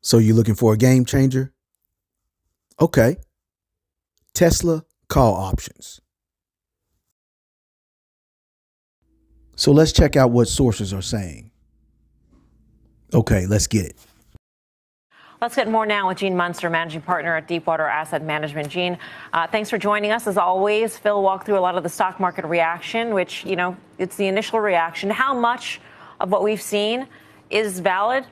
So you're looking for a game changer? Okay. Tesla call options. So let's check out what sources are saying. Okay, let's get it. Let's get more now with Gene Munster, managing partner at Deepwater Asset Management. Gene, thanks for joining us. As always, Phil walked through a lot of the stock market reaction, which, it's the initial reaction. How much of what we've seen is valid?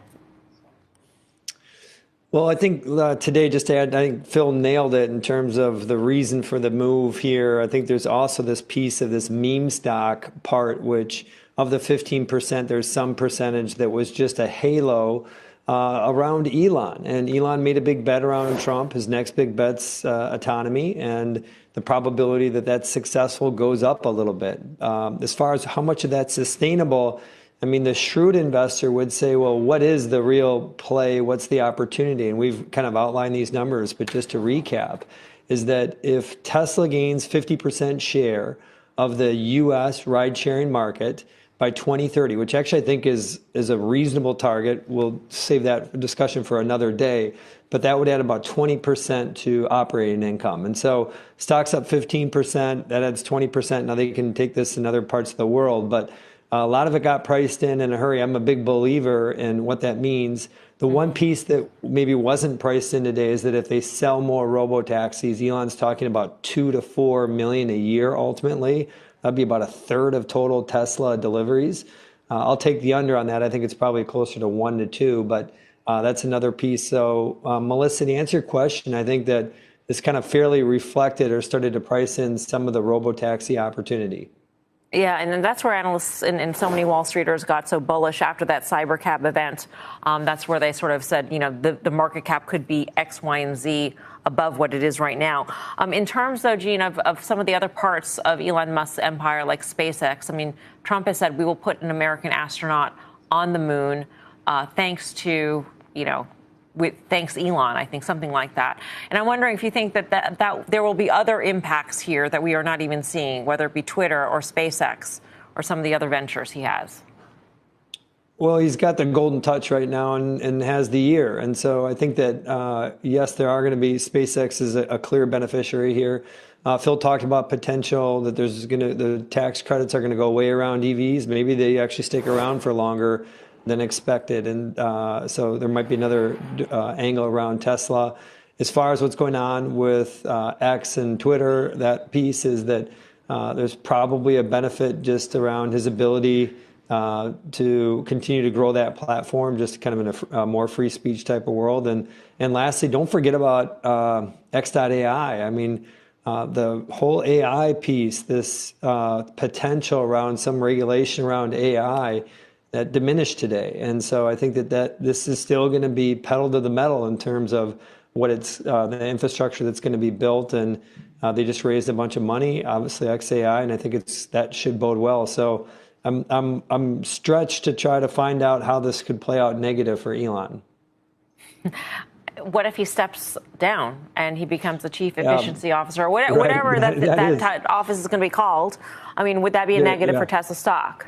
Well, I think today, just to add, I think Phil nailed it in terms of the reason for the move here. I think there's also this piece of this meme stock part, which of the 15%, there's some percentage that was just a halo around Elon. And Elon made a big bet around Trump. His next big bet's autonomy. And the probability that that's successful goes up a little bit. As far as how much of that's sustainable, I mean, the shrewd investor would say, well, what is the real play? What's the opportunity? And we've kind of outlined these numbers, but just to recap, is that if Tesla gains 50% share of the US ride-sharing market by 2030, which actually I think is a reasonable target. We'll save that discussion for another day, but that would add about 20% to operating income. And so stocks up 15%, that adds 20%. Now they can take this in other parts of the world, but a lot of it got priced in a hurry. I'm a big believer in what that means. The one piece that maybe wasn't priced in today is that if they sell more robo-taxis, Elon's talking about 2 to 4 million a year ultimately. That'd be about a third of total Tesla deliveries. I'll take the under on that. I think it's probably closer to 1 to 2, but that's another piece. So, Melissa, to answer your question, I think that this kind of fairly reflected or started to price in some of the robo-taxi opportunity. Yeah, and then that's where analysts and so many Wall Streeters got so bullish after that Cybercab event. That's where they sort of said, the market cap could be X, Y, and Z above what it is right now. In terms, though, Gene, of some of the other parts of Elon Musk's empire, like SpaceX, I mean, Trump has said we will put an American astronaut on the moon thanks to, thanks Elon, I think, something like that. And I'm wondering if you think that there will be other impacts here that we are not even seeing, whether it be Twitter or SpaceX or some of the other ventures he has. Well, he's got the golden touch right now and has the year. And so I think that, yes, there are going to be SpaceX is a clear beneficiary here. Phil talked about potential that the tax credits are going to go way around EVs. Maybe they actually stick around for longer than expected. And so there might be another angle around Tesla. As far as what's going on with X and Twitter, that piece is that there's probably a benefit just around his ability to continue to grow that platform, just kind of in a more free speech type of world. And lastly, don't forget about X.AI. I mean, the whole AI piece, this potential around some regulation around AI that diminished today. And so I think that this is still going to be pedal to the metal in terms of what it's the infrastructure that's going to be built. And they just raised a bunch of money, obviously XAI, and I think that should bode well. So I'm stretched to try to find out how this could play out negative for Elon. What if he steps down and he becomes the chief efficiency officer, or whatever that office is going to be called? I mean, would that be a negative for Tesla stock?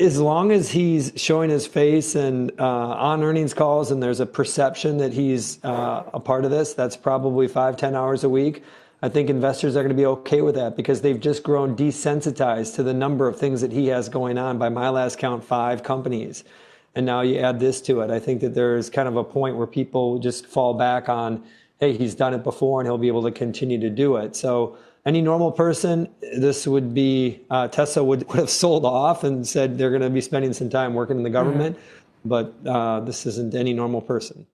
As long as he's showing his face and on earnings calls and there's a perception that he's a part of this, that's probably 5-10 hours a week. I think investors are going to be okay with that because they've just grown desensitized to the number of things that he has going on. By my last count, 5 companies. And now you add this to it. I think that there's kind of a point where people just fall back on, hey, he's done it before and he'll be able to continue to do it. So any normal person, this would be, Tesla would have sold off and said they're going to be spending some time working in the government. But this isn't any normal person.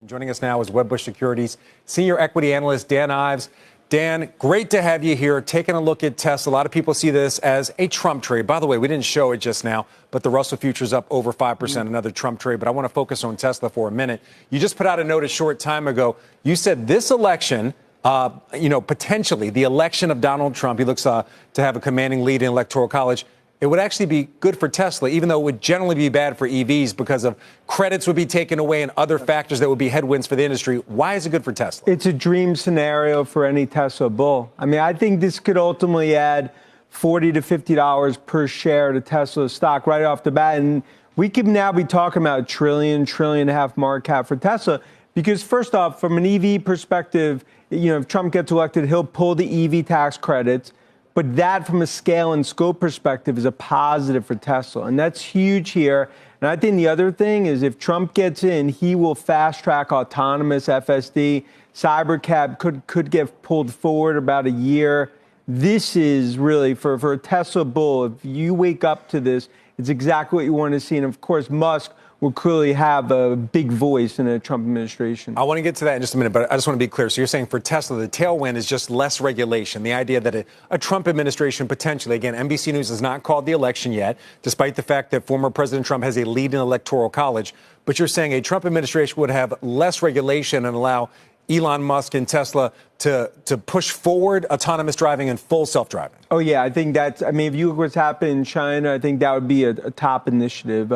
Joining us now is Wedbush Securities Senior Equity Analyst Dan Ives. Dan, great to have you here. Taking a look at Tesla. A lot of people see this as a Trump trade. By the way, we didn't show it just now, but the Russell future's up over 5%, another Trump trade. But I want to focus on Tesla for a minute. You just put out a note a short time ago. You said this election, potentially the election of Donald Trump, he looks to have a commanding lead in Electoral College. It would actually be good for Tesla, even though it would generally be bad for EVs because of credits would be taken away and other factors that would be headwinds for the industry. Why is it good for Tesla? It's a dream scenario for any Tesla bull. I mean, I think this could ultimately add $40 to $50 per share to Tesla stock right off the bat. And we could now be talking about trillion and a half market cap for Tesla. Because first off, from an EV perspective, if Trump gets elected, he'll pull the EV tax credits. But that, from a scale and scope perspective, is a positive for Tesla. And that's huge here. And I think the other thing is if Trump gets in, he will fast track autonomous FSD. Cybercab could get pulled forward about a year. This is really, for a Tesla bull, if you wake up to this, it's exactly what you want to see. And of course, Musk will clearly have a big voice in a Trump administration. I want to get to that in just a minute, but I just want to be clear. So you're saying for Tesla, the tailwind is just less regulation. The idea that a Trump administration potentially, again, NBC News has not called the election yet, despite the fact that former President Trump has a lead in the Electoral College. But you're saying a Trump administration would have less regulation and allow Elon Musk and Tesla to push forward autonomous driving and full self-driving. Oh, yeah, I think if you look what's happened in China, I think that would be a top initiative.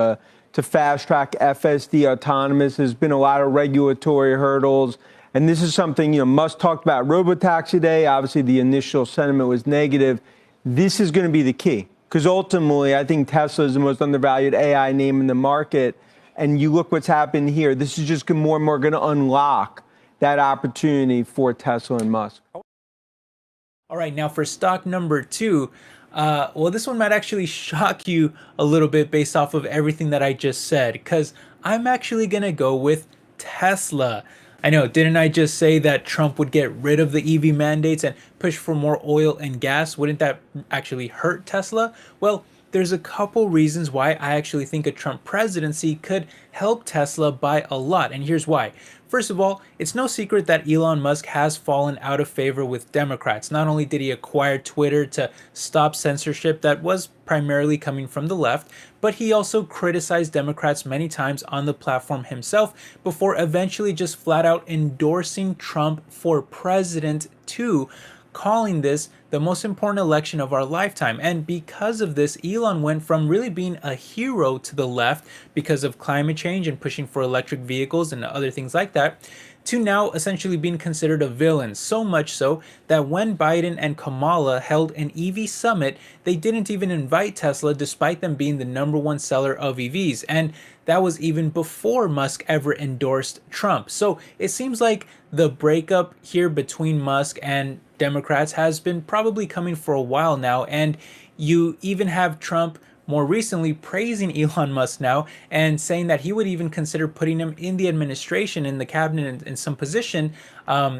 To fast track FSD autonomous. There's been a lot of regulatory hurdles. And this is something, Musk talked about robotaxi today. Obviously, the initial sentiment was negative. This is going to be the key. Because ultimately, I think Tesla is the most undervalued AI name in the market. And you look what's happened here. This is just more and more going to unlock that opportunity for Tesla and Musk. All right, now for stock number 2. Well, this one might actually shock you a little bit based off of everything that I just said, because I'm actually going to go with Tesla. I know, didn't I just say that Trump would get rid of the EV mandates and push for more oil and gas? Wouldn't that actually hurt Tesla? Well, there's a couple reasons why I actually think a Trump presidency could help Tesla by a lot, and here's why. First of all, it's no secret that Elon Musk has fallen out of favor with Democrats. Not only did he acquire Twitter to stop censorship that was primarily coming from the left, but he also criticized Democrats many times on the platform himself before eventually just flat out endorsing Trump for president too, calling this the most important election of our lifetime. And because of this, Elon went from really being a hero to the left because of climate change and pushing for electric vehicles and other things like that, to now essentially being considered a villain. So much so that when Biden and Kamala held an EV summit, they didn't even invite Tesla despite them being the #1 seller of EVs. And that was even before Musk ever endorsed Trump. So it seems like the breakup here between Musk and Democrats has been probably coming for a while now. And you even have Trump more recently praising Elon Musk now and saying that he would even consider putting him in the administration, in the cabinet, in some position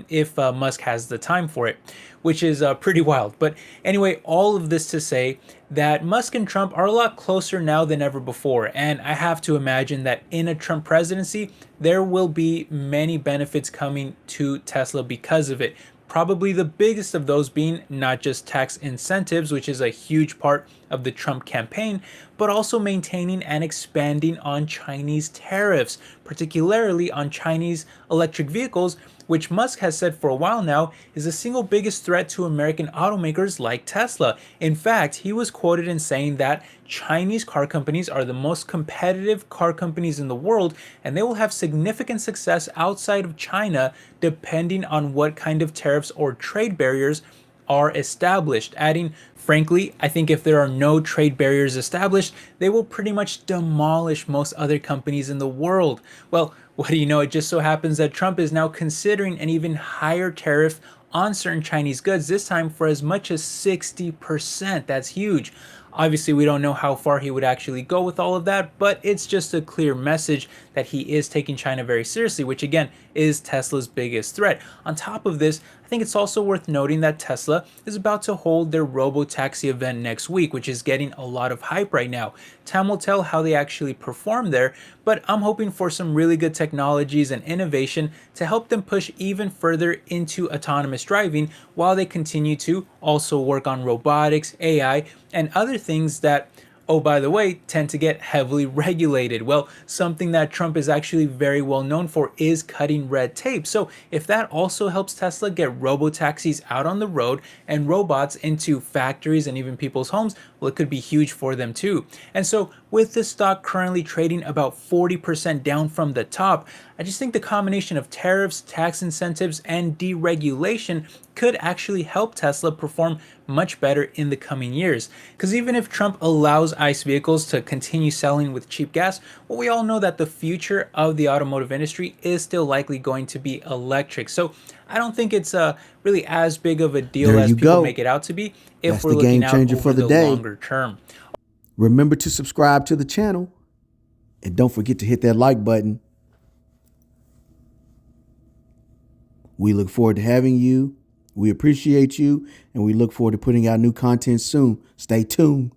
if Musk has the time for it, which is pretty wild. But anyway, all of this to say that Musk and Trump are a lot closer now than ever before. And I have to imagine that in a Trump presidency, there will be many benefits coming to Tesla because of it. Probably the biggest of those being not just tax incentives, which is a huge part of the Trump campaign, but also maintaining and expanding on Chinese tariffs, particularly on Chinese electric vehicles, which Musk has said for a while now is the single biggest threat to American automakers like Tesla. In fact, he was quoted in saying that Chinese car companies are the most competitive car companies in the world, and they will have significant success outside of China depending on what kind of tariffs or trade barriers are established. Adding, frankly, I think if there are no trade barriers established, they will pretty much demolish most other companies in the world. Well, what do you know? It just so happens that Trump is now considering an even higher tariff on certain Chinese goods, this time for as much as 60%. That's huge. Obviously, we don't know how far he would actually go with all of that, but it's just a clear message that he is taking China very seriously, which again is Tesla's biggest threat. On top of this, I think it's also worth noting that Tesla is about to hold their robotaxi event next week, which is getting a lot of hype right now. Time will tell how they actually perform there, but I'm hoping for some really good technologies and innovation to help them push even further into autonomous driving while they continue to also work on robotics, AI, and other things that, oh, by the way, tend to get heavily regulated. Well, something that Trump is actually very well known for is cutting red tape. So if that also helps Tesla get robotaxis out on the road and robots into factories and even people's homes, well, well, it could be huge for them too. And so with the stock currently trading about 40% down from the top, I just think the combination of tariffs, tax incentives, and deregulation could actually help Tesla perform much better in the coming years. Because even if Trump allows ICE vehicles to continue selling with cheap gas, well, we all know that the future of the automotive industry is still likely going to be electric. So I don't think it's really as big of a deal There as you people go. make it out to be if That's we're the looking game out changer over for the the day. longer term. Remember to subscribe to the channel. And don't forget to hit that like button. We look forward to having you. We appreciate you. And we look forward to putting out new content soon. Stay tuned.